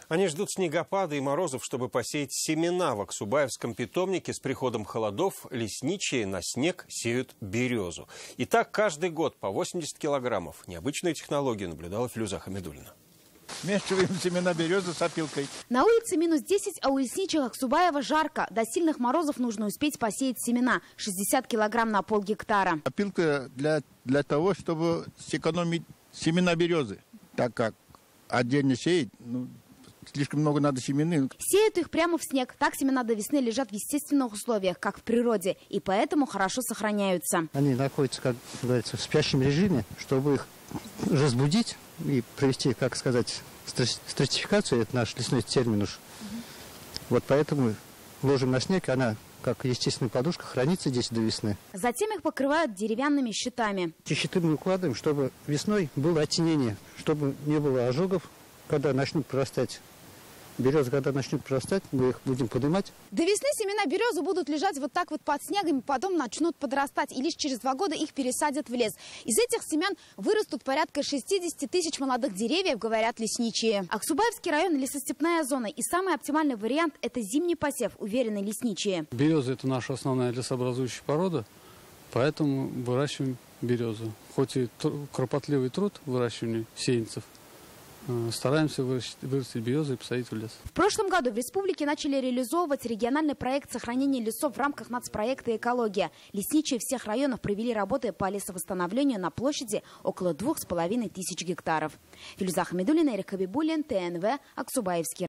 Они ждут снегопада и морозов, чтобы посеять семена. В Аксубаевском питомнике с приходом холодов лесничие на снег сеют березу. И так каждый год по 80 килограммов. Необычную технологию наблюдала Филюза Хамидуллина. Смешиваем семена березы с опилкой. На улице -10, а у лесничего Аксубаева жарко. До сильных морозов нужно успеть посеять семена. 60 килограмм на полгектара. Опилка для того, чтобы сэкономить семена березы. Так как отдельно сеять, слишком много надо семенных. Сеют их прямо в снег. Так семена до весны лежат в естественных условиях, как в природе. И поэтому хорошо сохраняются. Они находятся, как говорится, в спящем режиме. Чтобы их разбудить и провести, как сказать, стратификацию, это наш лесной термин уж. Вот поэтому ложим на снег, она, как естественная подушка, хранится здесь до весны. Затем их покрывают деревянными щитами. Эти щиты мы укладываем, чтобы весной было оттенение, чтобы не было ожогов, когда начнут прорастать. Березы, когда начнут прорастать, мы их будем поднимать. До весны семена березы будут лежать вот так вот под снегом, потом начнут подрастать. И лишь через 2 года их пересадят в лес. Из этих семян вырастут порядка 60 тысяч молодых деревьев, говорят лесничие. Аксубаевский район – лесостепная зона. И самый оптимальный вариант – это зимний посев, уверены лесничие. Береза – это наша основная лесообразующая порода, поэтому выращиваем березу. Хоть и кропотливый труд выращивания сеянцев, стараемся вырастить березу и посадить в лес. В прошлом году в республике начали реализовывать региональный проект сохранения лесов в рамках нацпроекта «Экология». Лесничие всех районов провели работы по лесовосстановлению на площади около 2500 гектаров. Филюза Хамидуллина, Эрик Хабибуллин, ТНВ, Аксубаевский.